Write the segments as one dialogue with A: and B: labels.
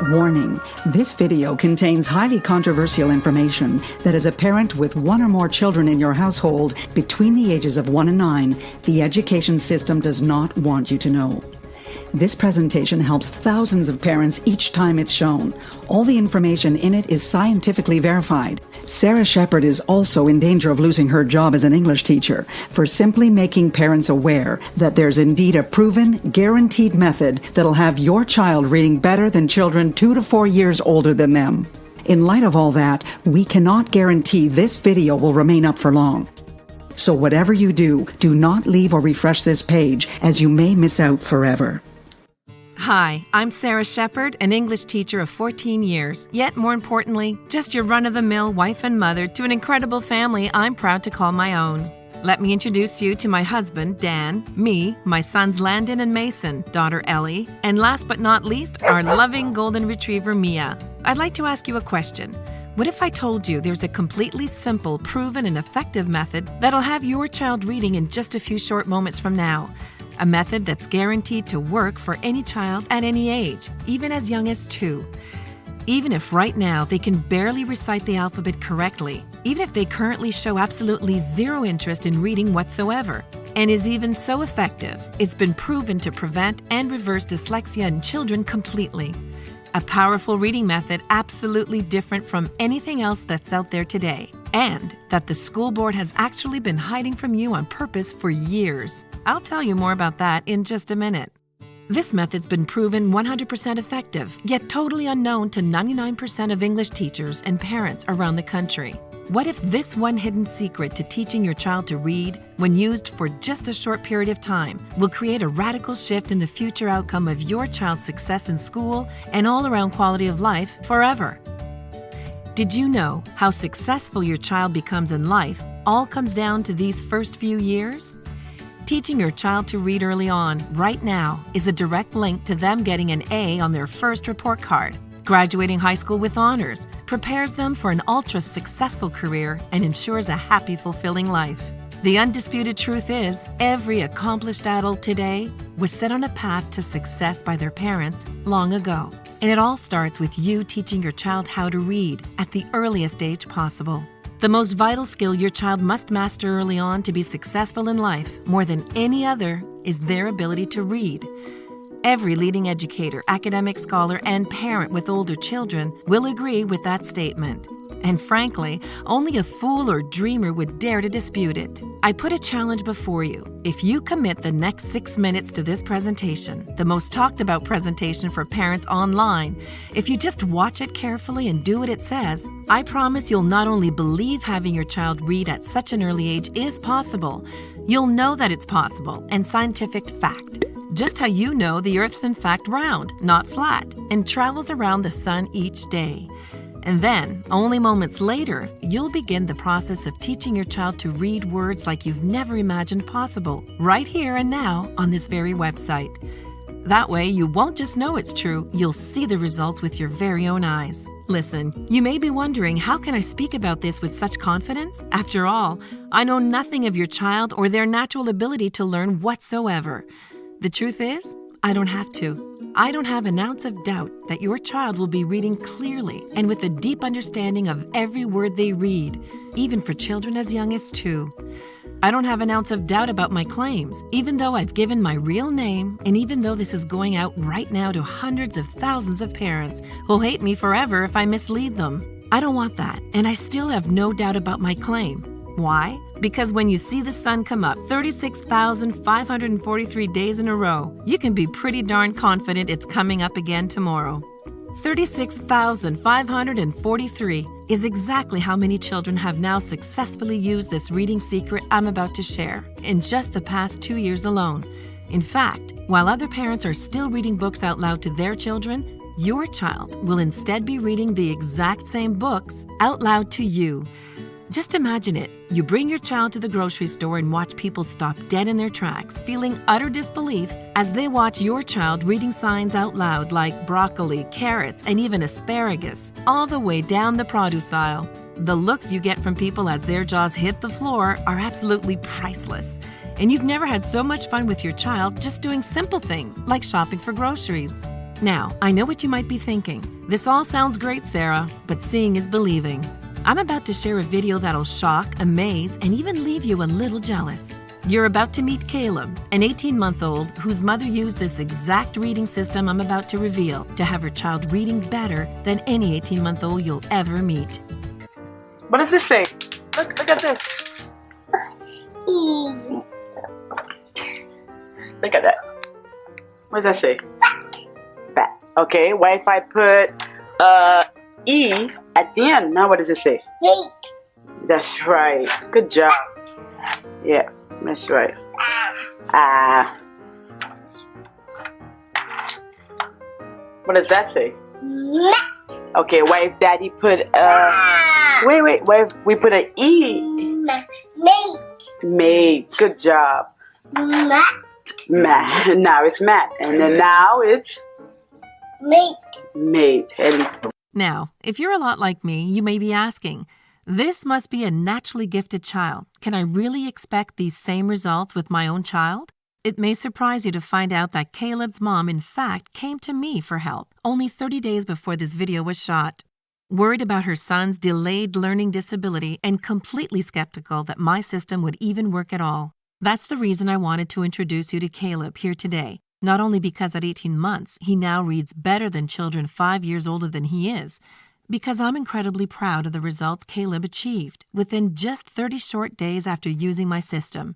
A: Warning, this video contains highly controversial information that as a parent with one or more children in your household between the ages of 1 and 9, the education system does not want you to know. This presentation helps thousands of parents each time it's shown. All the information in it is scientifically verified. Sarah Shepard is also in danger of losing her job as an English teacher for simply making parents aware that there's indeed a proven, guaranteed method that'll have your child reading better than children 2 to 4 years older than them. In light of all that, we cannot guarantee this video will remain up for long. So whatever you do, do not leave or refresh this page, as you may miss out forever.
B: Hi, I'm Sarah Shepard, an English teacher of 14 years, yet more importantly, just your run-of-the-mill wife and mother to an incredible family I'm proud to call my own. Let me introduce you to my husband, Dan, me, my sons Landon and Mason, daughter Ellie, and last but not least, our loving golden retriever, Mia. I'd like to ask you a question. What if I told you there's a completely simple, proven, and effective method that'll have your child reading in just a few short moments from now? A method that's guaranteed to work for any child at any age, even as young as 2. Even if right now they can barely recite the alphabet correctly, even if they currently show absolutely zero interest in reading whatsoever, and is even so effective, it's been proven to prevent and reverse dyslexia in children completely. A powerful reading method absolutely different from anything else that's out there today, and that the school board has actually been hiding from you on purpose for years. I'll tell you more about that in just a minute. This method's been proven 100% effective, yet totally unknown to 99% of English teachers and parents around the country. What if this one hidden secret to teaching your child to read, when used for just a short period of time, will create a radical shift in the future outcome of your child's success in school and all-around quality of life forever? Did you know how successful your child becomes in life all comes down to these first few years? Teaching your child to read early on, right now, is a direct link to them getting an A on their first report card. Graduating high school with honors prepares them for an ultra-successful career and ensures a happy, fulfilling life. The undisputed truth is, every accomplished adult today was set on a path to success by their parents long ago. And it all starts with you teaching your child how to read at the earliest age possible. The most vital skill your child must master early on to be successful in life, more than any other, is their ability to read. Every leading educator, academic scholar, and parent with older children will agree with that statement. And frankly, only a fool or dreamer would dare to dispute it. I put a challenge before you. If you commit the next 6 minutes to this presentation, the most talked about presentation for parents online, if you just watch it carefully and do what it says, I promise you'll not only believe having your child read at such an early age is possible, you'll know that it's possible and scientific fact. Just how you know the Earth's in fact round, not flat, and travels around the sun each day. And then, only moments later, you'll begin the process of teaching your child to read words like you've never imagined possible, right here and now on this very website. That way, you won't just know it's true, you'll see the results with your very own eyes. Listen, you may be wondering, how can I speak about this with such confidence? After all, I know nothing of your child or their natural ability to learn whatsoever. The truth is, I don't have to. I don't have an ounce of doubt that your child will be reading clearly and with a deep understanding of every word they read, even for children as young as 2. I don't have an ounce of doubt about my claims, even though I've given my real name, and even though this is going out right now to hundreds of thousands of parents who'll hate me forever if I mislead them. I don't want that, and I still have no doubt about my claim. Why? Because when you see the sun come up 36,543 days in a row, you can be pretty darn confident it's coming up again tomorrow. 36,543 is exactly how many children have now successfully used this reading secret I'm about to share in just the past 2 years alone. In fact, while other parents are still reading books out loud to their children, your child will instead be reading the exact same books out loud to you. Just imagine it. You bring your child to the grocery store and watch people stop dead in their tracks, feeling utter disbelief as they watch your child reading signs out loud like broccoli, carrots, and even asparagus, all the way down the produce aisle. The looks you get from people as their jaws hit the floor are absolutely priceless. And you've never had so much fun with your child just doing simple things like shopping for groceries. Now, I know what you might be thinking. This all sounds great, Sarah, but seeing is believing. I'm about to share a video that'll shock, amaze, and even leave you a little jealous. You're about to meet Caleb, an 18-month-old whose mother used this exact reading system I'm about to reveal to have her child reading better than any 18-month-old you'll ever meet.
C: What does this say? Look at this. Look at that. What does that say? Bat. Okay, what if I put E at the end? Now what does it say?
D: Wait.
C: That's right. Good job. Yeah, that's right. What does that say? Okay, what if Daddy put wait, what if we put an E?
D: Mate.
C: Made. Good job.
D: Mat.
C: Matt. Now it's Matt. And then now it's
D: Mate.
C: made. And
B: Now, if you're a lot like me, you may be asking, this must be a naturally gifted child. Can I really expect these same results with my own child? It may surprise you to find out that Caleb's mom, in fact, came to me for help only 30 days before this video was shot. Worried about her son's delayed learning disability and completely skeptical that my system would even work at all. That's the reason I wanted to introduce you to Caleb here today. Not only because at 18 months, he now reads better than children 5 years older than he is, because I'm incredibly proud of the results Caleb achieved within just 30 short days after using my system.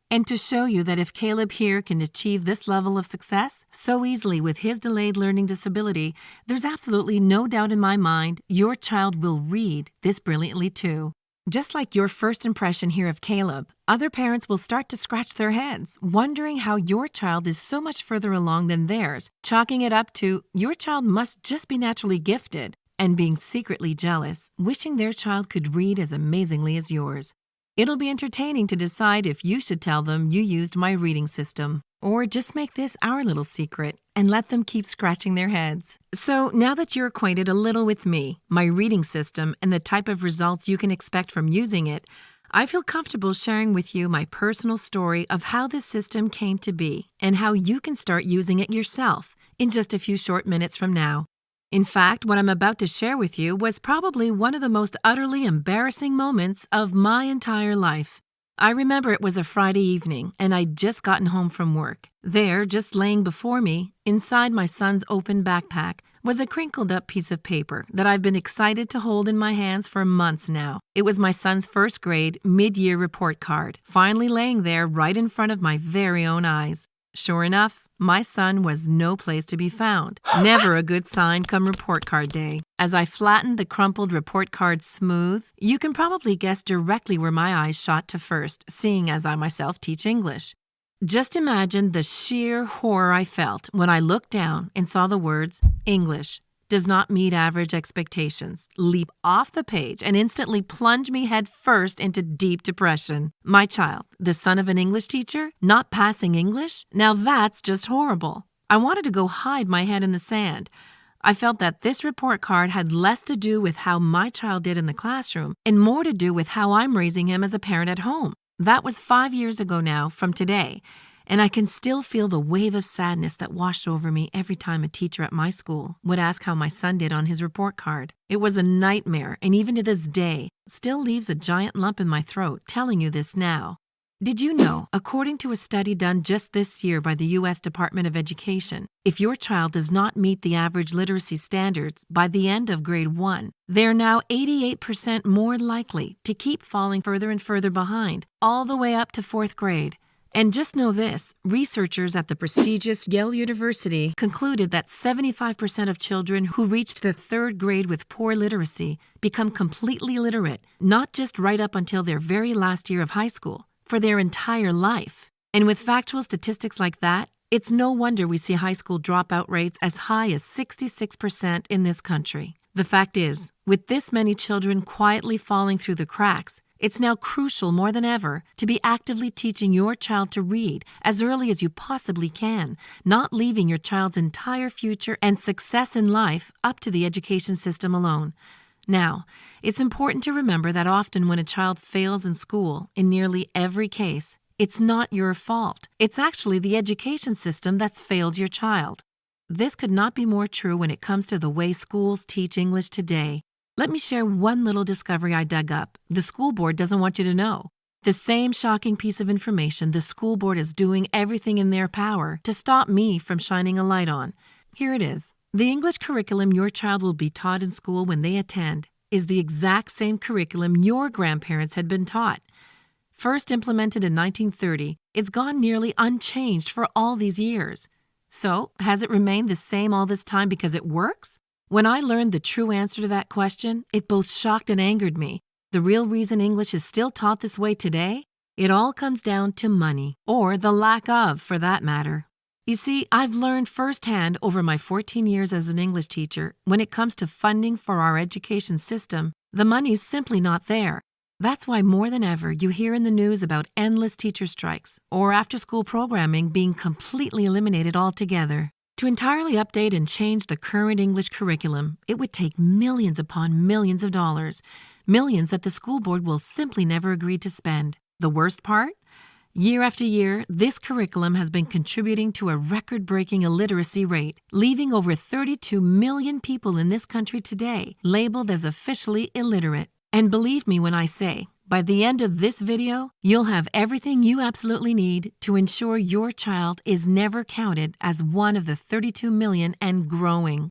B: And to show you that if Caleb here can achieve this level of success so easily with his delayed learning disability, there's absolutely no doubt in my mind your child will read this brilliantly too. Just like your first impression here of Caleb, other parents will start to scratch their heads, wondering how your child is so much further along than theirs, chalking it up to your child must just be naturally gifted, and being secretly jealous, wishing their child could read as amazingly as yours. It'll be entertaining to decide if you should tell them you used my reading system, or just make this our little secret and let them keep scratching their heads. So now that you're acquainted a little with me, my reading system, and the type of results you can expect from using it, I feel comfortable sharing with you my personal story of how this system came to be and how you can start using it yourself in just a few short minutes from now. In fact, what I'm about to share with you was probably one of the most utterly embarrassing moments of my entire life. I remember it was a Friday evening, and I'd just gotten home from work. There, just laying before me, inside my son's open backpack, was a crinkled-up piece of paper that I've been excited to hold in my hands for months now. It was my son's first grade mid-year report card, finally laying there right in front of my very own eyes. Sure enough, my son was no place to be found. Never a good sign come report card day. As I flattened the crumpled report card smooth, you can probably guess directly where my eyes shot to first, seeing as I myself teach English. Just imagine the sheer horror I felt when I looked down and saw the words, English does not meet average expectations, leap off the page and instantly plunge me head first into deep depression. My child, the son of an English teacher, not passing English? Now that's just horrible. I wanted to go hide my head in the sand. I felt that this report card had less to do with how my child did in the classroom and more to do with how I'm raising him as a parent at home. That was 5 years ago now from today. And I can still feel the wave of sadness that washed over me every time a teacher at my school would ask how my son did on his report card. It was a nightmare, and even to this day, still leaves a giant lump in my throat telling you this now. Did you know, according to a study done just this year by the U.S. Department of Education, if your child does not meet the average literacy standards by the end of grade 1, they're now 88% more likely to keep falling further and further behind, all the way up to 4th grade. And just know this, researchers at the prestigious Yale University concluded that 75% of children who reached the 3rd grade with poor literacy become completely literate, not just right up until their very last year of high school, for their entire life. And with factual statistics like that, it's no wonder we see high school dropout rates as high as 66% in this country. The fact is, with this many children quietly falling through the cracks, it's now crucial more than ever to be actively teaching your child to read as early as you possibly can, not leaving your child's entire future and success in life up to the education system alone. Now, it's important to remember that often when a child fails in school, in nearly every case, it's not your fault. It's actually the education system that's failed your child. This could not be more true when it comes to the way schools teach English today. Let me share one little discovery I dug up. The school board doesn't want you to know. The same shocking piece of information the school board is doing everything in their power to stop me from shining a light on. Here it is. The English curriculum your child will be taught in school when they attend is the exact same curriculum your grandparents had been taught. First implemented in 1930, it's gone nearly unchanged for all these years. So, has it remained the same all this time because it works? When I learned the true answer to that question, it both shocked and angered me. The real reason English is still taught this way today? It all comes down to money, or the lack of, for that matter. You see, I've learned firsthand over my 14 years as an English teacher, when it comes to funding for our education system, the money's simply not there. That's why more than ever you hear in the news about endless teacher strikes or after-school programming being completely eliminated altogether. To entirely update and change the current English curriculum, it would take millions upon millions of dollars, millions that the school board will simply never agree to spend. The worst part? Year after year, this curriculum has been contributing to a record-breaking illiteracy rate, leaving over 32 million people in this country today labeled as officially illiterate. And believe me when I say, by the end of this video, you'll have everything you absolutely need to ensure your child is never counted as one of the 32 million and growing.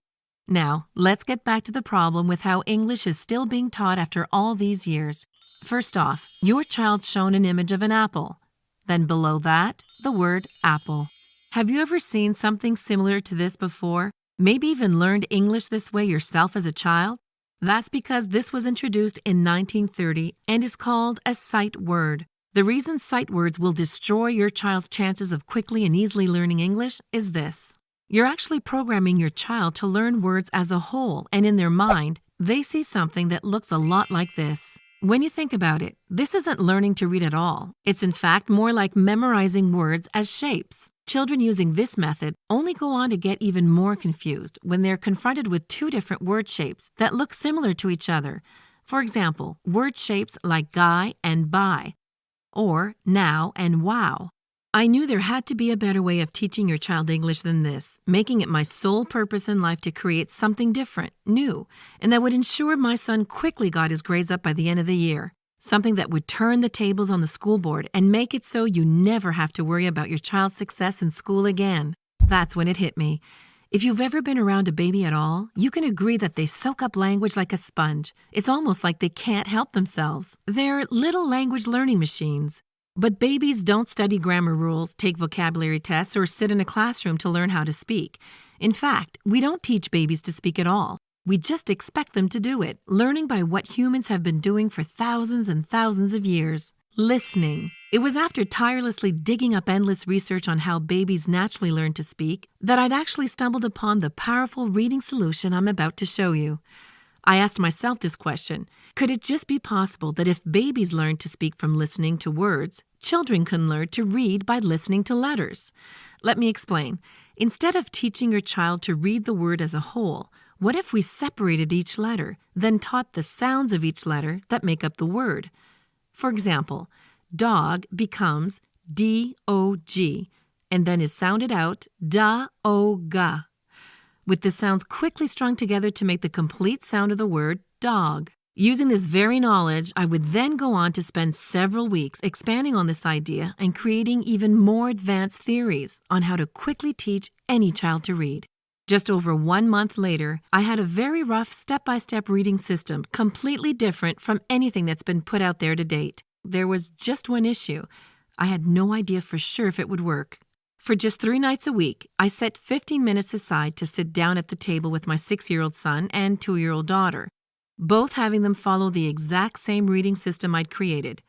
B: Now, let's get back to the problem with how English is still being taught after all these years. First off, your child's shown an image of an apple. Then below that, the word apple. Have you ever seen something similar to this before? Maybe even learned English this way yourself as a child? That's because this was introduced in 1930 and is called a sight word. The reason sight words will destroy your child's chances of quickly and easily learning English is this. You're actually programming your child to learn words as a whole, and in their mind, they see something that looks a lot like this. When you think about it, this isn't learning to read at all. It's in fact more like memorizing words as shapes. Children using this method only go on to get even more confused when they're confronted with two different word shapes that look similar to each other. For example, word shapes like guy and buy, or now and wow. I knew there had to be a better way of teaching your child English than this, making it my sole purpose in life to create something different, new, and that would ensure my son quickly got his grades up by the end of the year. Something that would turn the tables on the school board and make it so you never have to worry about your child's success in school again. That's when it hit me. If you've ever been around a baby at all, you can agree that they soak up language like a sponge. It's almost like they can't help themselves. They're little language learning machines. But babies don't study grammar rules, take vocabulary tests, or sit in a classroom to learn how to speak. In fact, we don't teach babies to speak at all. We just expect them to do it, learning by what humans have been doing for thousands and thousands of years. Listening. It was after tirelessly digging up endless research on how babies naturally learn to speak that I'd actually stumbled upon the powerful reading solution I'm about to show you. I asked myself this question: could it just be possible that if babies learned to speak from listening to words, children can learn to read by listening to letters? Let me explain. Instead of teaching your child to read the word as a whole, what if we separated each letter, then taught the sounds of each letter that make up the word? For example, dog becomes D-O-G, and then is sounded out da-o-ga, with the sounds quickly strung together to make the complete sound of the word dog. Using this very knowledge, I would then go on to spend several weeks expanding on this idea and creating even more advanced theories on how to quickly teach any child to read. Just over 1 month later, I had a very rough step-by-step reading system, completely different from anything that's been put out there to date. There was just one issue. I had no idea for sure if it would work. For just 3 nights a week, I set 15 minutes aside to sit down at the table with my 6-year-old son and 2-year-old daughter, both having them follow the exact same reading system I'd created.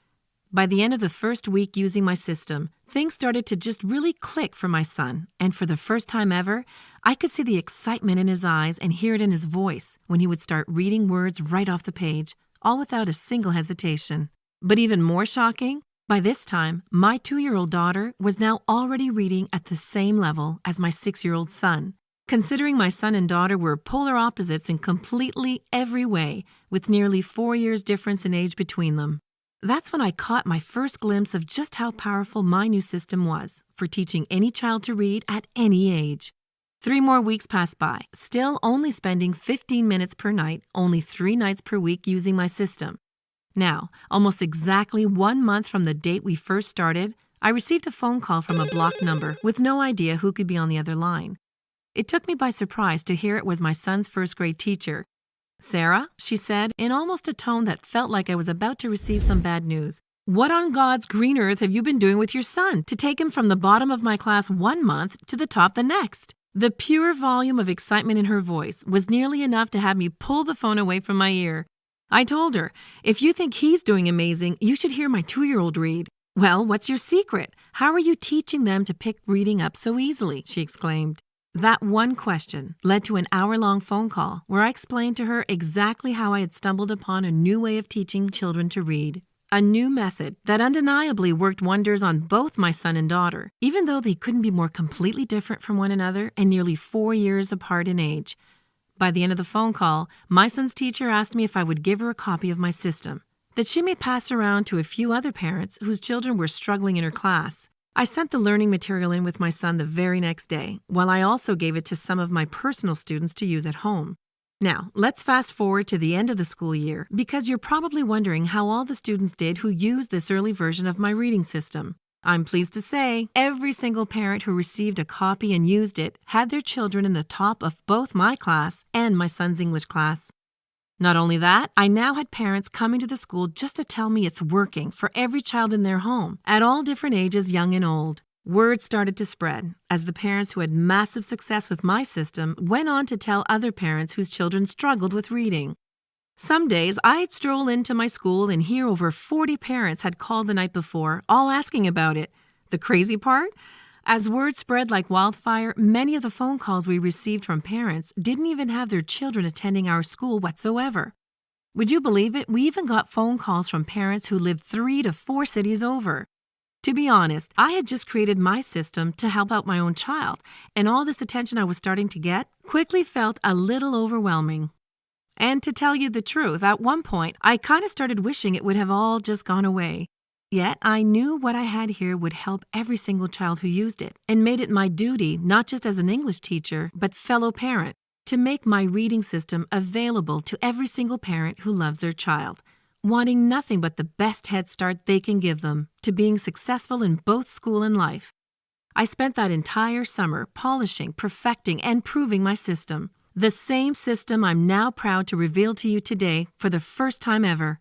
B: By the end of the first week using my system, things started to just really click for my son, and for the first time ever, I could see the excitement in his eyes and hear it in his voice when he would start reading words right off the page, all without a single hesitation. But even more shocking, by this time, my 2-year-old daughter was now already reading at the same level as my 6-year-old son. Considering my son and daughter were polar opposites in completely every way, with nearly 4 years difference in age between them. That's when I caught my first glimpse of just how powerful my new system was for teaching any child to read at any age. 3 more weeks passed by, still only spending 15 minutes per night, only 3 nights per week using my system. Now, almost exactly 1 month from the date we first started, I received a phone call from a blocked number with no idea who could be on the other line. It took me by surprise to hear it was my son's first-grade teacher. "Sarah," she said, in almost a tone that felt like I was about to receive some bad news, "what on God's green earth have you been doing with your son to take him from the bottom of my class 1 month to the top the next?" The pure volume of excitement in her voice was nearly enough to have me pull the phone away from my ear. I told her, "If you think he's doing amazing, you should hear my 2-year-old read." "Well, what's your secret? How are you teaching them to pick reading up so easily?" she exclaimed. That one question led to an hour-long phone call where I explained to her exactly how I had stumbled upon a new way of teaching children to read. A new method that undeniably worked wonders on both my son and daughter, even though they couldn't be more completely different from one another and nearly 4 years apart in age. By the end of the phone call, my son's teacher asked me if I would give her a copy of my system, that she may pass around to a few other parents whose children were struggling in her class. I sent the learning material in with my son the very next day, while I also gave it to some of my personal students to use at home. Now, let's fast forward to the end of the school year, because you're probably wondering how all the students did who used this early version of my reading system. I'm pleased to say every single parent who received a copy and used it had their children in the top of both my class and my son's English class. Not only that, I now had parents coming to the school just to tell me it's working for every child in their home, at all different ages, young and old. Word started to spread as the parents who had massive success with my system went on to tell other parents whose children struggled with reading. Some days I'd stroll into my school and hear over 40 parents had called the night before, all asking about it. The crazy part? As word spread like wildfire, many of the phone calls we received from parents didn't even have their children attending our school whatsoever. Would you believe it? We even got phone calls from parents who lived 3 to 4 cities over. To be honest, I had just created my system to help out my own child, and all this attention I was starting to get quickly felt a little overwhelming. And to tell you the truth, at one point, I kind of started wishing it would have all just gone away. Yet I knew what I had here would help every single child who used it, and made it my duty, not just as an English teacher, but fellow parent, to make my reading system available to every single parent who loves their child, wanting nothing but the best head start they can give them to being successful in both school and life. I spent that entire summer polishing, perfecting, and proving my system. The same system I'm now proud to reveal to you today for the first time ever.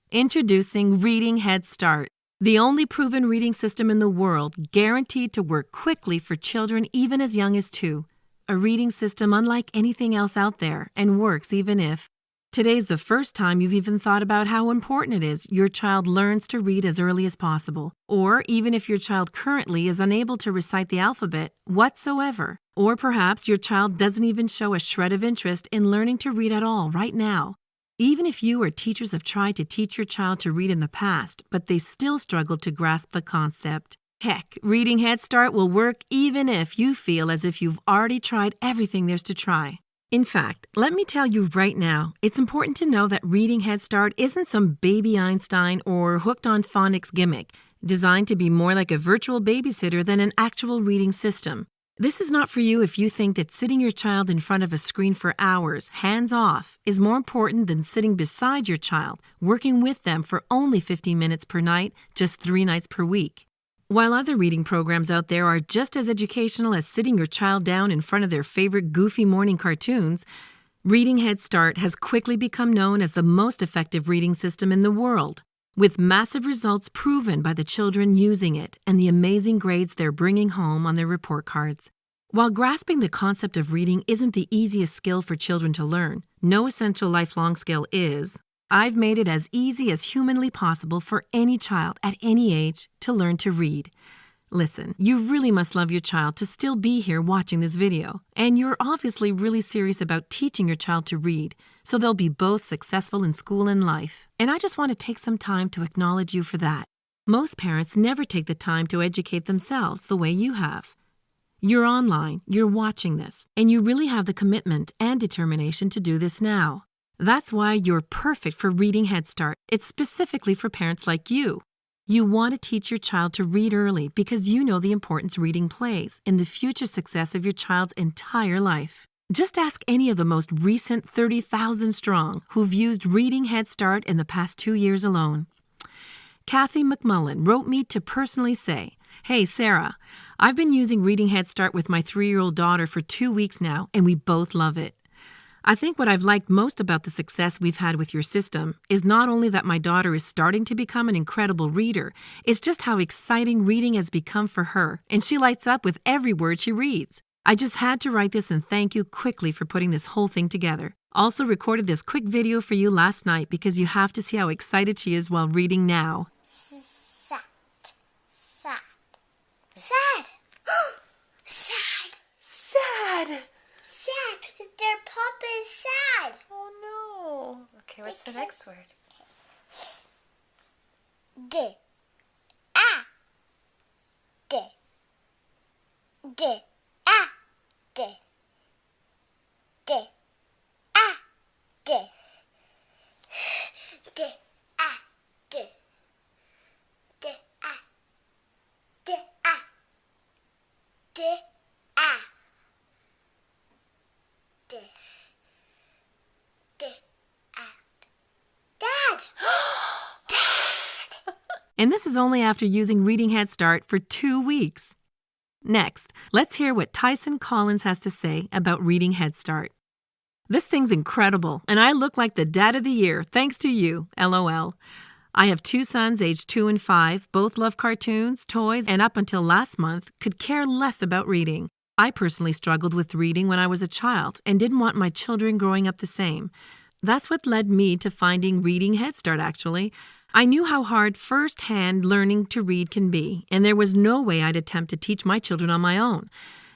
B: Introducing Reading Headstart, the only proven reading system in the world guaranteed to work quickly for children even as young as 2. A reading system unlike anything else out there and works even if today's the first time you've even thought about how important it is your child learns to read as early as possible, or even if your child currently is unable to recite the alphabet whatsoever, or perhaps your child doesn't even show a shred of interest in learning to read at all right now. Even if you or teachers have tried to teach your child to read in the past, but they still struggle to grasp the concept. Heck, Reading Headstart will work even if you feel as if you've already tried everything there's to try. In fact, let me tell you right now, it's important to know that Reading Headstart isn't some baby Einstein or hooked on phonics gimmick, designed to be more like a virtual babysitter than an actual reading system. This is not for you if you think that sitting your child in front of a screen for hours, hands off, is more important than sitting beside your child, working with them for only 15 minutes per night, just 3 nights per week. While other reading programs out there are just as educational as sitting your child down in front of their favorite goofy morning cartoons, Reading Headstart has quickly become known as the most effective reading system in the world, with massive results proven by the children using it and the amazing grades they're bringing home on their report cards. While grasping the concept of reading isn't the easiest skill for children to learn, no essential lifelong skill is, I've made it as easy as humanly possible for any child at any age to learn to read. Listen, you really must love your child to still be here watching this video, and you're obviously really serious about teaching your child to read, so they'll be both successful in school and life. And I just want to take some time to acknowledge you for that. Most parents never take the time to educate themselves the way you have. You're online, you're watching this, and you really have the commitment and determination to do this now. That's why you're perfect for Reading Headstart. It's specifically for parents like you. You want to teach your child to read early because you know the importance reading plays in the future success of your child's entire life. Just ask any of the most recent 30,000 strong who've used Reading Headstart in the past 2 years alone. Kathy McMullen wrote me to personally say, "Hey, Sarah, I've been using Reading Headstart with my 3-year-old daughter for 2 weeks now, and we both love it. I think what I've liked most about the success we've had with your system is not only that my daughter is starting to become an incredible reader, it's just how exciting reading has become for her, and she lights up with every word she reads. I just had to write this and thank you quickly for putting this whole thing together. Also recorded this quick video for you last night because you have to see how excited she is while reading now."
D: Sad. Sad. Sad. Sad.
E: Sad.
D: Sad. Their papa is sad.
E: Oh no. Okay, what's the next word?
D: D. Ah. D. D. Ah. D. D. Ah. D. D. Ah. D. D. Ah. D. Ah. D. Ah. D. D. Ah. Dad!
B: And this is only after using Reading Headstart for 2 weeks. Next, let's hear what Tyson Collins has to say about Reading Headstart. "This thing's incredible, and I look like the dad of the year thanks to you, LOL. I have 2 sons aged 2 and 5, both love cartoons, toys, and up until last month could care less about reading. I personally struggled with reading when I was a child and didn't want my children growing up the same. That's what led me to finding Reading Headstart, actually. I knew how hard first-hand learning to read can be, and there was no way I'd attempt to teach my children on my own.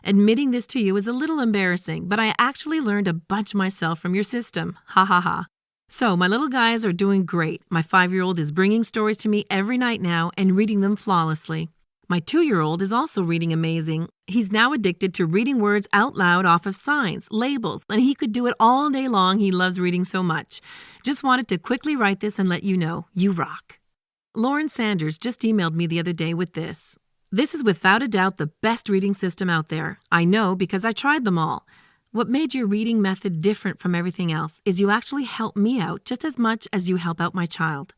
B: Admitting this to you is a little embarrassing, but I actually learned a bunch myself from your system. Ha ha ha. So my little guys are doing great. My 5-year-old is bringing stories to me every night now and reading them flawlessly. My 2-year-old is also reading amazing. He's now addicted to reading words out loud off of signs, labels, and he could do it all day long. He loves reading so much. Just wanted to quickly write this and let you know, you rock." Lauren Sanders just emailed me the other day with this. "This is without a doubt the best reading system out there. I know because I tried them all. What made your reading method different from everything else is you actually help me out just as much as you help out my child.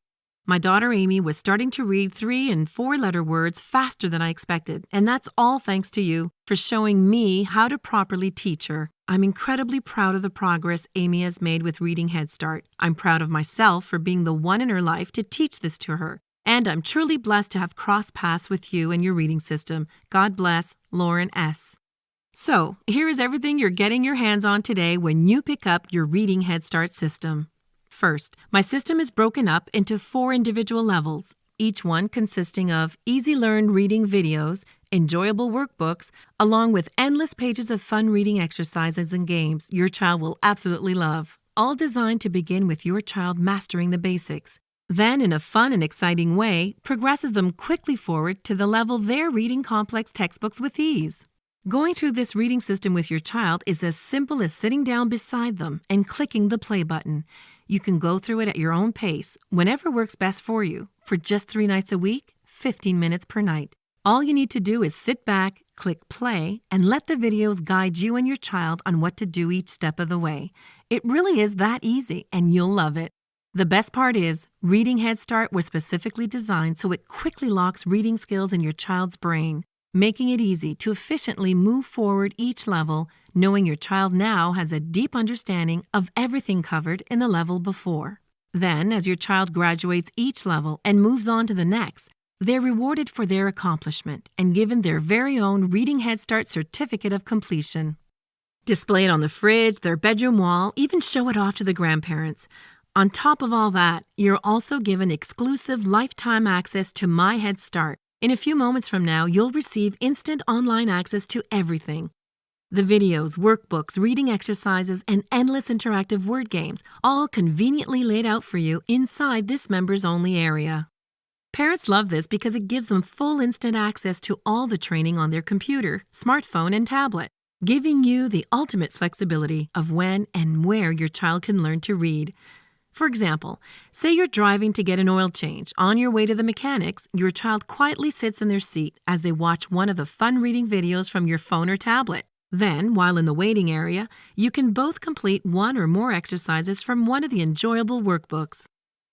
B: My daughter Amy was starting to read 3- and 4-letter words faster than I expected, and that's all thanks to you for showing me how to properly teach her. I'm incredibly proud of the progress Amy has made with Reading Headstart. I'm proud of myself for being the one in her life to teach this to her, and I'm truly blessed to have crossed paths with you and your reading system. God bless, Lauren S." So, here is everything you're getting your hands on today when you pick up your Reading Headstart system. First, my system is broken up into 4 individual levels, each one consisting of easy-learned reading videos, enjoyable workbooks, along with endless pages of fun reading exercises and games your child will absolutely love, all designed to begin with your child mastering the basics. Then, in a fun and exciting way, progresses them quickly forward to the level they're reading complex textbooks with ease. Going through this reading system with your child is as simple as sitting down beside them and clicking the play button. You can go through it at your own pace, whenever works best for you, for just 3 nights a week, 15 minutes per night. All you need to do is sit back, click play, and let the videos guide you and your child on what to do each step of the way. It really is that easy, and you'll love it. The best part is, Reading Headstart was specifically designed so it quickly locks reading skills in your child's brain, making it easy to efficiently move forward each level, knowing your child now has a deep understanding of everything covered in the level before. Then, as your child graduates each level and moves on to the next, they're rewarded for their accomplishment and given their very own Reading Headstart certificate of completion. Display it on the fridge, their bedroom wall, even show it off to the grandparents. On top of all that, you're also given exclusive lifetime access to My Headstart. In a few moments from now, you'll receive instant online access to everything. The videos, workbooks, reading exercises, and endless interactive word games, all conveniently laid out for you inside this members-only area. Parents love this because it gives them full instant access to all the training on their computer, smartphone, and tablet, giving you the ultimate flexibility of when and where your child can learn to read. For example, say you're driving to get an oil change. On your way to the mechanics, your child quietly sits in their seat as they watch one of the fun reading videos from your phone or tablet. Then, while in the waiting area, you can both complete one or more exercises from one of the enjoyable workbooks.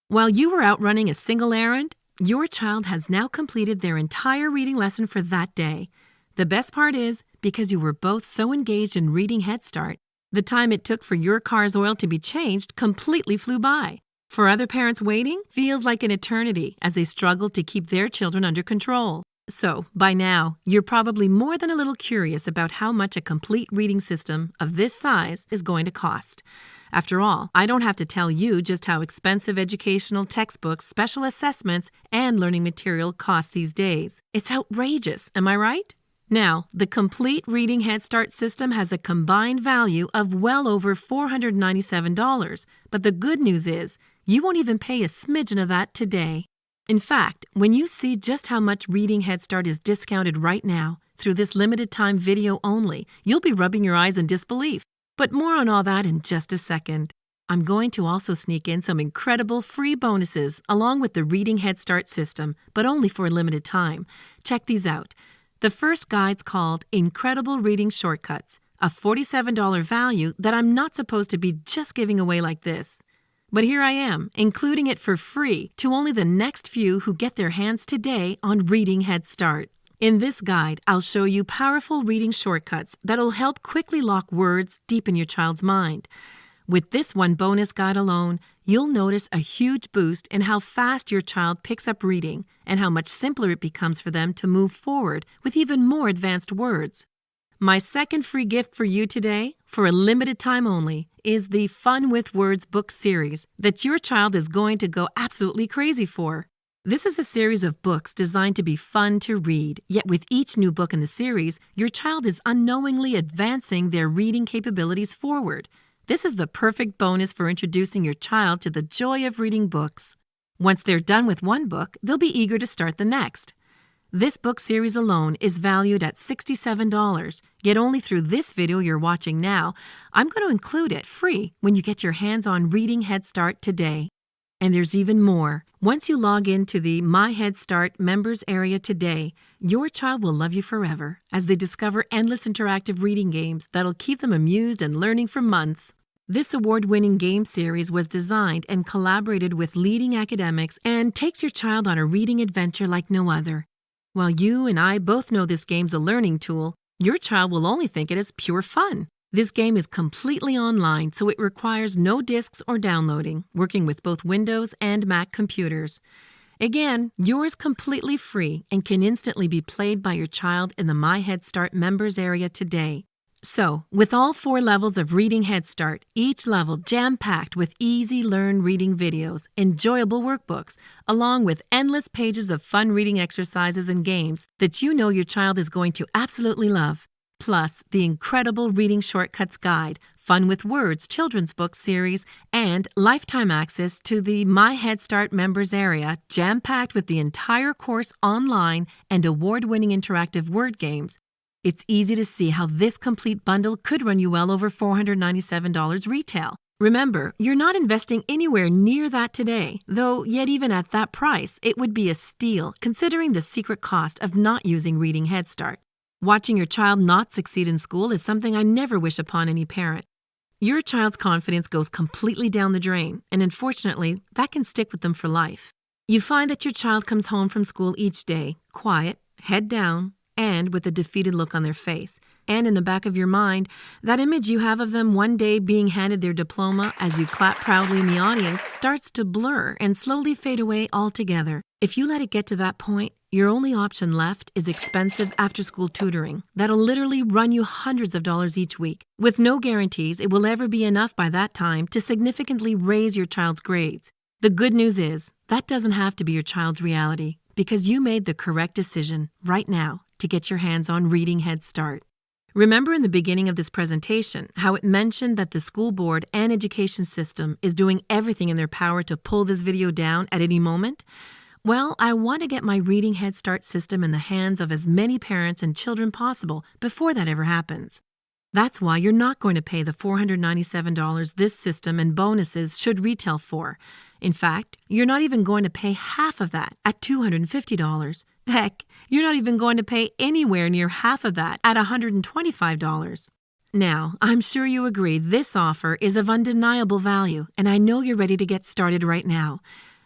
B: While you were out running a single errand, your child has now completed their entire reading lesson for that day. The best part is, because you were both so engaged in reading Headstart, the time it took for your car's oil to be changed completely flew by. For other parents waiting, feels like an eternity as they struggle to keep their children under control. So, by now, you're probably more than a little curious about how much a complete reading system of this size is going to cost. After all, I don't have to tell you just how expensive educational textbooks, special assessments, and learning material cost these days. It's outrageous, am I right? Now, the complete Reading Headstart system has a combined value of well over $497, but the good news is, you won't even pay a smidgen of that today. In fact, when you see just how much Reading Headstart is discounted right now, through this limited time video only, you'll be rubbing your eyes in disbelief. But more on all that in just a second. I'm going to also sneak in some incredible free bonuses along with the Reading Headstart system, but only for a limited time. Check these out. The first guide's called Incredible Reading Shortcuts, a $47 value that I'm not supposed to be just giving away like this. But here I am, including it for free to only the next few who get their hands today on Reading Headstart. In this guide, I'll show you powerful reading shortcuts that'll help quickly lock words deep in your child's mind. With this one bonus guide alone, you'll notice a huge boost in how fast your child picks up reading and how much simpler it becomes for them to move forward with even more advanced words. My second free gift for you today, for a limited time only, is the Fun with Words book series that your child is going to go absolutely crazy for. This is a series of books designed to be fun to read, yet with each new book in the series, your child is unknowingly advancing their reading capabilities forward. This is the perfect bonus for introducing your child to the joy of reading books. Once they're done with one book, they'll be eager to start the next. This book series alone is valued at $67, yet only through this video you're watching now, I'm going to include it free when you get your hands on Reading Headstart today. And there's even more. Once you log into the My Headstart members area today, your child will love you forever as they discover endless interactive reading games that'll keep them amused and learning for months. This award-winning game series was designed and collaborated with leading academics and takes your child on a reading adventure like no other. While you and I both know this game's a learning tool, your child will only think it is pure fun. This game is completely online, so it requires no discs or downloading, working with both Windows and Mac computers. Again, yours completely free and can instantly be played by your child in the My Headstart members area today. So, with all 4 levels of Reading Headstart, each level jam-packed with easy-learn reading videos, enjoyable workbooks, along with endless pages of fun reading exercises and games that you know your child is going to absolutely love. Plus, the incredible Reading Shortcuts Guide, Fun with Words children's book series, and lifetime access to the My Headstart members area, jam-packed with the entire course online and award-winning interactive word games. It's easy to see how this complete bundle could run you well over $497 retail. Remember, you're not investing anywhere near that today, though yet even at that price, it would be a steal considering the secret cost of not using Reading Headstart. Watching your child not succeed in school is something I never wish upon any parent. Your child's confidence goes completely down the drain, and unfortunately, that can stick with them for life. You find that your child comes home from school each day, quiet, head down, and with a defeated look on their face. And in the back of your mind, that image you have of them one day being handed their diploma as you clap proudly in the audience starts to blur and slowly fade away altogether. If you let it get to that point, your only option left is expensive after-school tutoring that'll literally run you hundreds of dollars each week, with no guarantees it will ever be enough by that time to significantly raise your child's grades. The good news is, that doesn't have to be your child's reality, because you made the correct decision right now to get your hands on Reading Headstart. Remember in the beginning of this presentation how it mentioned that the school board and education system is doing everything in their power to pull this video down at any moment? Well, I want to get my Reading Headstart system in the hands of as many parents and children possible before that ever happens. That's why you're not going to pay the $497 this system and bonuses should retail for. In fact, you're not even going to pay half of that at $250. Heck, you're not even going to pay anywhere near half of that at $125. Now, I'm sure you agree this offer is of undeniable value, and I know you're ready to get started right now.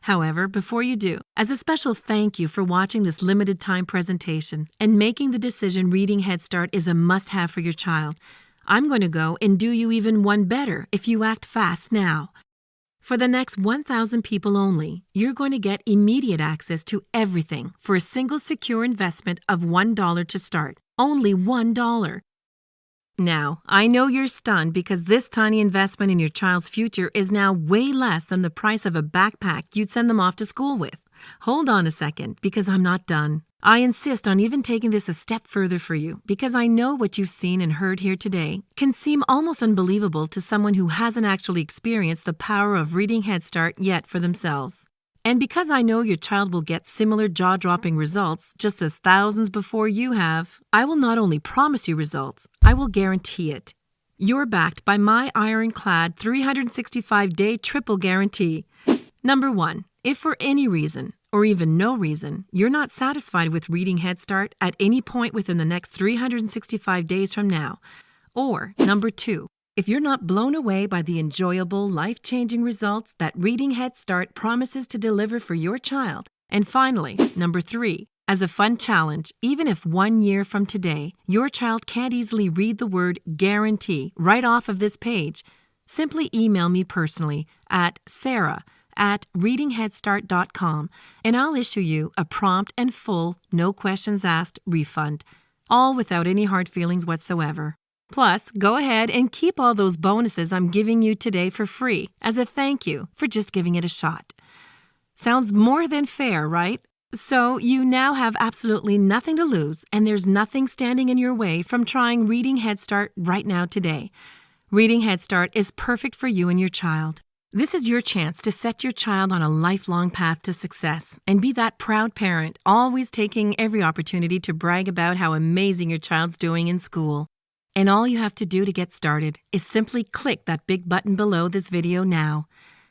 B: However, before you do, as a special thank you for watching this limited time presentation and making the decision Reading Headstart is a must-have for your child, I'm going to go and do you even one better if you act fast now. For the next 1,000 people only, you're going to get immediate access to everything for a single secure investment of $1 to start. Only $1. Now, I know you're stunned because this tiny investment in your child's future is now way less than the price of a backpack you'd send them off to school with. Hold on a second, because I'm not done. I insist on even taking this a step further for you because I know what you've seen and heard here today can seem almost unbelievable to someone who hasn't actually experienced the power of Reading Headstart yet for themselves. And because I know your child will get similar jaw-dropping results just as thousands before you have, I will not only promise you results, I will guarantee it. You're backed by my ironclad 365-day triple guarantee. Number 1, if for any reason, or even no reason, you're not satisfied with Reading Headstart at any point within the next 365 days from now. Or, number 2, if you're not blown away by the enjoyable, life-changing results that Reading Headstart promises to deliver for your child. And finally, number 3, as a fun challenge, even if 1 year from today, your child can't easily read the word guarantee right off of this page, simply email me personally at sarah@readingheadstart.com, and I'll issue you a prompt and full, no questions asked refund, all without any hard feelings whatsoever. Plus, go ahead and keep all those bonuses I'm giving you today for free as a thank you for just giving it a shot. Sounds more than fair, right? So you now have absolutely nothing to lose, and there's nothing standing in your way from trying Reading Headstart right now today. Reading Headstart is perfect for you and your child. This is your chance to set your child on a lifelong path to success and be that proud parent, always taking every opportunity to brag about how amazing your child's doing in school. And all you have to do to get started is simply click that big button below this video now.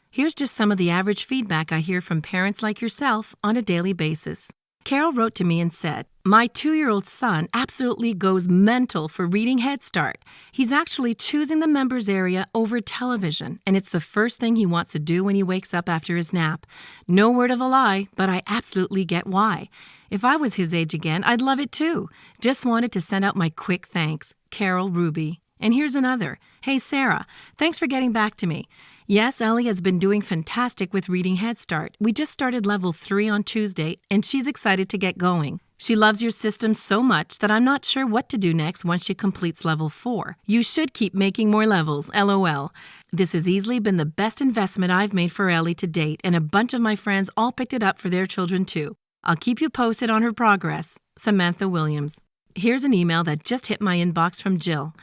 B: Here's just some of the average feedback I hear from parents like yourself on a daily basis. Carol wrote to me and said, "My 2-year-old son absolutely goes mental for Reading Headstart. He's actually choosing the members area over television, and it's the first thing he wants to do when he wakes up after his nap. No word of a lie, but I absolutely get why. If I was his age again, I'd love it too. Just wanted to send out my quick thanks. Carol Ruby." And here's another. "Hey Sarah, thanks for getting back to me. Yes, Ellie has been doing fantastic with Reading Headstart. We just started level 3 on Tuesday, and she's excited to get going. She loves your system so much that I'm not sure what to do next once she completes level 4. You should keep making more levels, LOL. This has easily been the best investment I've made for Ellie to date, and a bunch of my friends all picked it up for their children too. I'll keep you posted on her progress. Samantha Williams." Here's an email that just hit my inbox from Jill.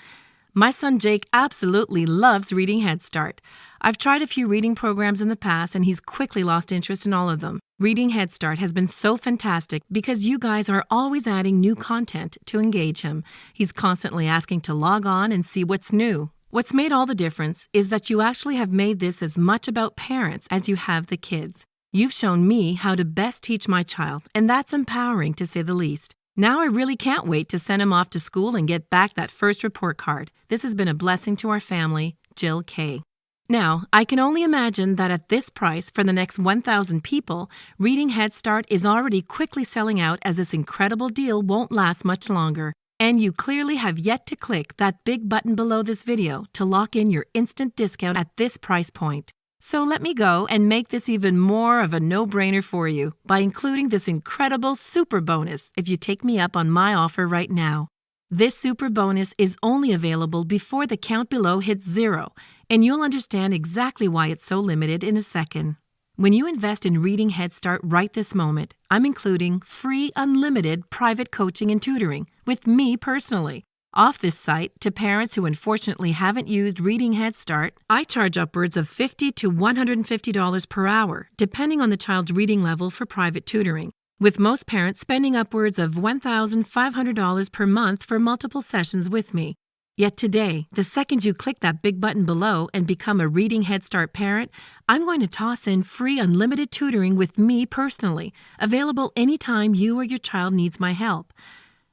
B: "My son Jake absolutely loves Reading Headstart. I've tried a few reading programs in the past and he's quickly lost interest in all of them. Reading Headstart has been so fantastic because you guys are always adding new content to engage him. He's constantly asking to log on and see what's new. What's made all the difference is that you actually have made this as much about parents as you have the kids. You've shown me how to best teach my child, and that's empowering to say the least. Now I really can't wait to send him off to school and get back that first report card. This has been a blessing to our family, Jill K." Now, I can only imagine that at this price for the next 1,000 people, Reading Headstart is already quickly selling out as this incredible deal won't last much longer. And you clearly have yet to click that big button below this video to lock in your instant discount at this price point. So let me go and make this even more of a no-brainer for you by including this incredible super bonus if you take me up on my offer right now. This super bonus is only available before the count below hits 0, and you'll understand exactly why it's so limited in a second. When you invest in Reading Headstart right this moment, I'm including free unlimited private coaching and tutoring with me personally. Off this site, to parents who unfortunately haven't used Reading Headstart, I charge upwards of $50 to $150 per hour, depending on the child's reading level for private tutoring, with most parents spending upwards of $1,500 per month for multiple sessions with me. Yet today, the second you click that big button below and become a Reading Head Start parent, I'm going to toss in free unlimited tutoring with me personally, available anytime you or your child needs my help.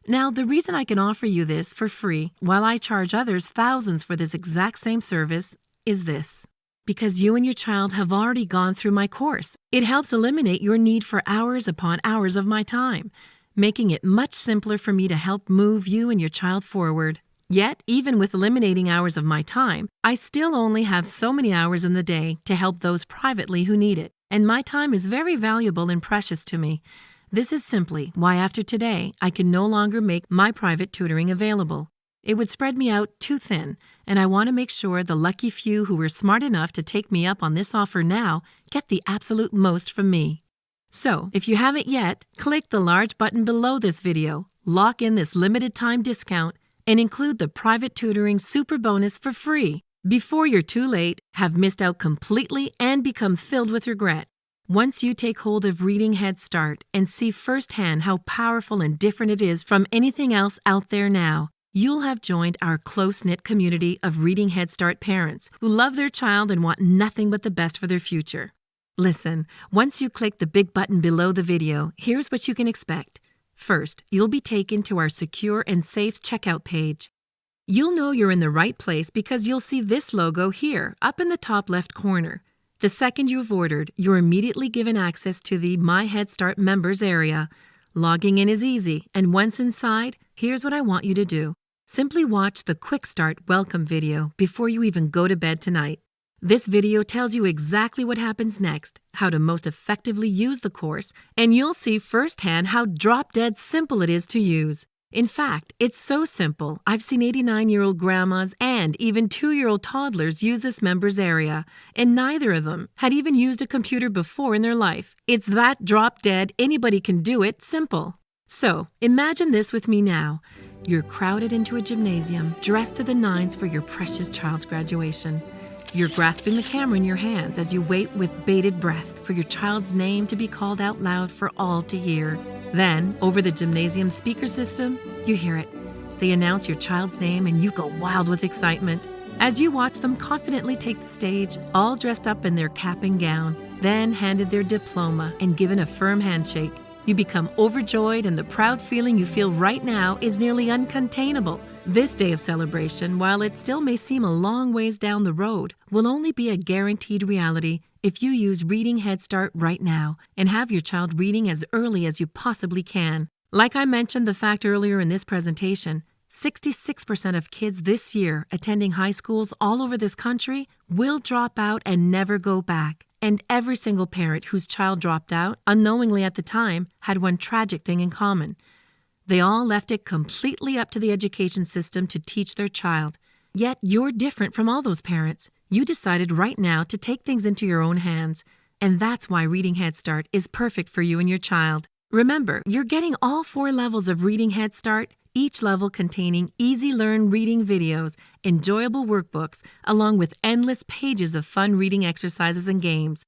B: Now, the reason I can offer you this for free while I charge others thousands for this exact same service is this. Because you and your child have already gone through my course. It helps eliminate your need for hours upon hours of my time, making it much simpler for me to help move you and your child forward. Yet, even with eliminating hours of my time, I still only have so many hours in the day to help those privately who need it, and my time is very valuable and precious to me. This is simply why after today, I can no longer make my private tutoring available. It would spread me out too thin, and I want to make sure the lucky few who were smart enough to take me up on this offer now get the absolute most from me. So, if you haven't yet, click the large button below this video, lock in this limited time discount, and include the private tutoring super bonus for free before you're too late, have missed out completely, and become filled with regret. Once you take hold of Reading Head Start and see firsthand how powerful and different it is from anything else out there now, you'll have joined our close-knit community of Reading Head Start parents who love their child and want nothing but the best for their future. Listen, once you click the big button below the video, here's what you can expect. First, you'll be taken to our secure and safe checkout page. You'll know you're in the right place because you'll see this logo here, up in the top left corner. The second you've ordered, you're immediately given access to the My Head Start members area. Logging in is easy, and once inside, here's what I want you to do. Simply watch the Quick Start welcome video before you even go to bed tonight. This video tells you exactly what happens next, how to most effectively use the course, and you'll see firsthand how drop-dead simple it is to use. In fact, it's so simple, I've seen 89-year-old grandmas and even 2-year-old toddlers use this members area, and neither of them had even used a computer before in their life. It's that drop-dead, anybody can do it, simple. So, imagine this with me now. You're crowded into a gymnasium, dressed to the nines for your precious child's graduation. You're grasping the camera in your hands as you wait with bated breath for your child's name to be called out loud for all to hear. Then, over the gymnasium speaker system, you hear it. They announce your child's name and you go wild with excitement. As you watch them confidently take the stage, all dressed up in their cap and gown, then handed their diploma and given a firm handshake, you become overjoyed, and the proud feeling you feel right now is nearly uncontainable. This day of celebration, while it still may seem a long ways down the road, will only be a guaranteed reality if you use Reading Head Start right now and have your child reading as early as you possibly can. Like I mentioned the fact earlier in this presentation, 66% of kids this year attending high schools all over this country will drop out and never go back. And every single parent whose child dropped out, unknowingly at the time, had one tragic thing in common. They all left it completely up to the education system to teach their child. Yet you're different from all those parents. You decided right now to take things into your own hands. And that's why Reading Head Start is perfect for you and your child. Remember, you're getting all 4 levels of Reading Head Start, each level containing easy-learn reading videos, enjoyable workbooks, along with endless pages of fun reading exercises and games.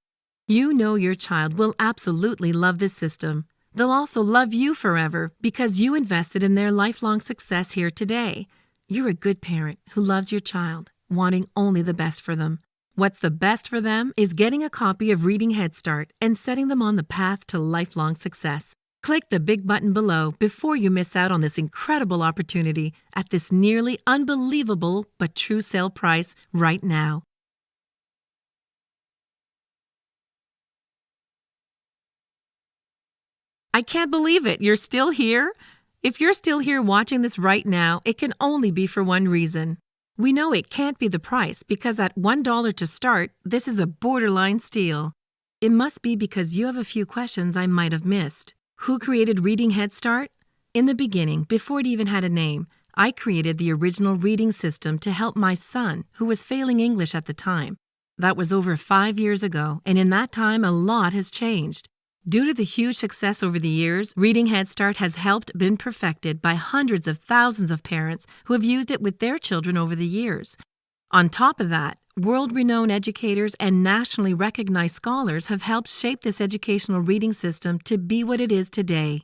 B: You know your child will absolutely love this system. They'll also love you forever because you invested in their lifelong success here today. You're a good parent who loves your child, wanting only the best for them. What's the best for them is getting a copy of Reading Head Start and setting them on the path to lifelong success. Click the big button below before you miss out on this incredible opportunity at this nearly unbelievable but true sale price right now. I can't believe it. You're still here? If you're still here watching this right now, it can only be for one reason. We know it can't be the price because at $1 to start, this is a borderline steal. It must be because you have a few questions I might have missed. Who created Reading Head Start? In the beginning, before it even had a name, I created the original reading system to help my son, who was failing English at the time. That was over 5 years ago, and in that time, a lot has changed. Due to the huge success over the years, Reading Head Start has been perfected by hundreds of thousands of parents who have used it with their children over the years. On top of that, world-renowned educators and nationally recognized scholars have helped shape this educational reading system to be what it is today.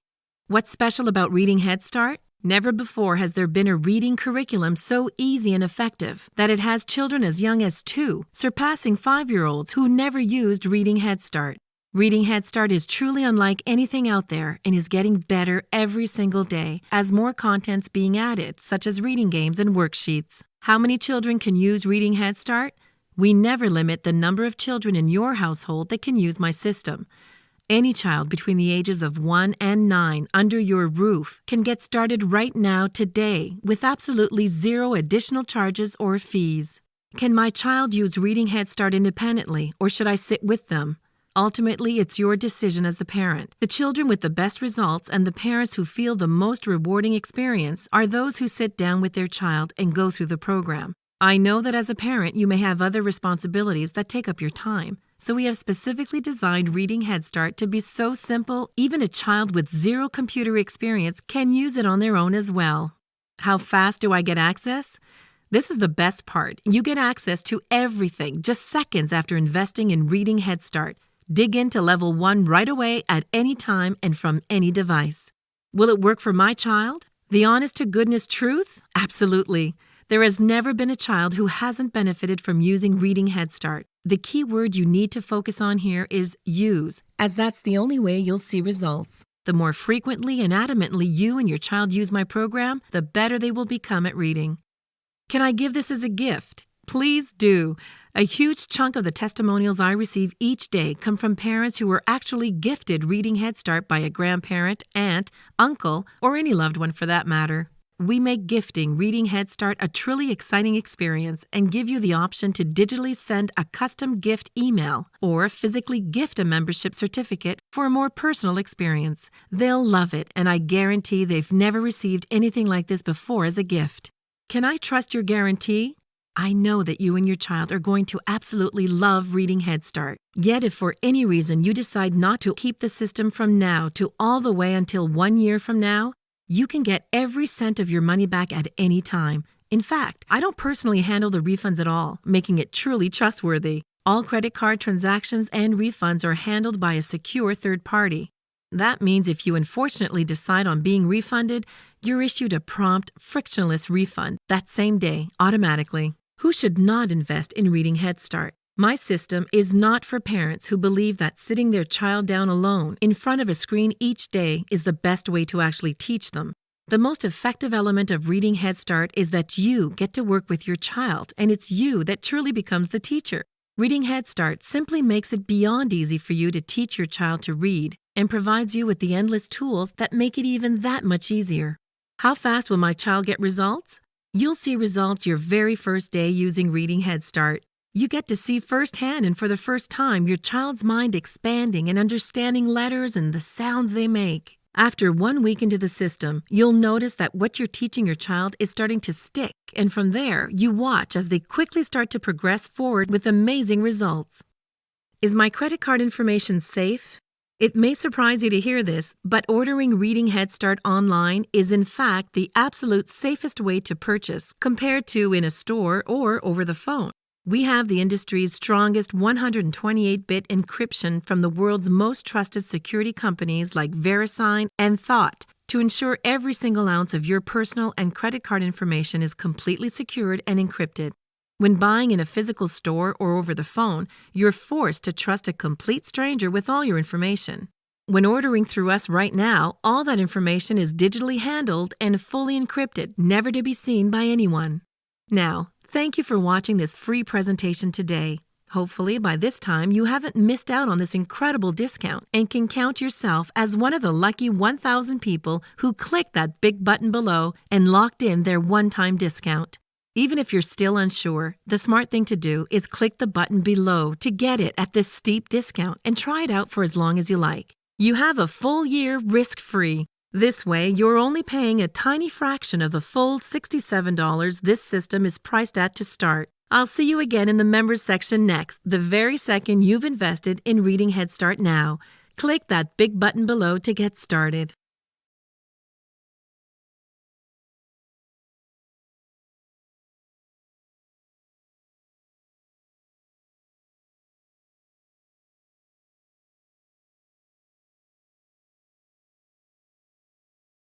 B: What's special about Reading Head Start? Never before has there been a reading curriculum so easy and effective that it has children as young as 2, surpassing 5-year-olds who never used Reading Headstart. Reading Headstart is truly unlike anything out there and is getting better every single day as more content's being added, such as reading games and worksheets. How many children can use Reading Headstart? We never limit the number of children in your household that can use my system. Any child between the ages of 1 and 9 under your roof can get started right now today with absolutely zero additional charges or fees. Can my child use Reading Headstart independently, or should I sit with them? Ultimately, it's your decision as the parent. The children with the best results and the parents who feel the most rewarding experience are those who sit down with their child and go through the program. I know that as a parent, you may have other responsibilities that take up your time, so we have specifically designed Reading Headstart to be so simple, even a child with zero computer experience can use it on their own as well. How fast do I get access? This is the best part. You get access to everything just seconds after investing in Reading Headstart. Dig into level 1 right away at any time and from any device. Will it work for my child? The honest-to-goodness truth? Absolutely. There has never been a child who hasn't benefited from using Reading Headstart. The key word you need to focus on here is use, as that's the only way you'll see results. The more frequently and adamantly you and your child use my program, the better they will become at reading. Can I give this as a gift? Please do. A huge chunk of the testimonials I receive each day come from parents who were actually gifted Reading Headstart by a grandparent, aunt, uncle, or any loved one for that matter. We make gifting Reading Headstart a truly exciting experience and give you the option to digitally send a custom gift email or physically gift a membership certificate for a more personal experience. They'll love it, and I guarantee they've never received anything like this before as a gift. Can I trust your guarantee? I know that you and your child are going to absolutely love Reading Headstart. Yet if for any reason you decide not to keep the system from now to all the way until 1 year from now, you can get every cent of your money back at any time. In fact, I don't personally handle the refunds at all, making it truly trustworthy. All credit card transactions and refunds are handled by a secure third party. That means if you unfortunately decide on being refunded, you're issued a prompt, frictionless refund that same day, automatically. Who should not invest in Reading Headstart? My system is not for parents who believe that sitting their child down alone in front of a screen each day is the best way to actually teach them. The most effective element of Reading Headstart is that you get to work with your child, and it's you that truly becomes the teacher. Reading Headstart simply makes it beyond easy for you to teach your child to read and provides you with the endless tools that make it even that much easier. How fast will my child get results? You'll see results your very first day using Reading Headstart. You get to see firsthand and for the first time your child's mind expanding and understanding letters and the sounds they make. After 1 week into the system, you'll notice that what you're teaching your child is starting to stick, and from there, you watch as they quickly start to progress forward with amazing results. Is my credit card information safe? It may surprise you to hear this, but ordering Reading Headstart online is in fact the absolute safest way to purchase compared to in a store or over the phone. We have the industry's strongest 128-bit encryption from the world's most trusted security companies like VeriSign and Thought to ensure every single ounce of your personal and credit card information is completely secured and encrypted. When buying in a physical store or over the phone, you're forced to trust a complete stranger with all your information. When ordering through us right now, all that information is digitally handled and fully encrypted, never to be seen by anyone. Now, thank you for watching this free presentation today. Hopefully, by this time, you haven't missed out on this incredible discount and can count yourself as one of the lucky 1,000 people who clicked that big button below and locked in their one-time discount. Even if you're still unsure, the smart thing to do is click the button below to get it at this steep discount and try it out for as long as you like. You have a full year risk-free. This way, you're only paying a tiny fraction of the full $67 this system is priced at to start. I'll see you again in the members section next, the very second you've invested in Reading Headstart now. Click that big button below to get started.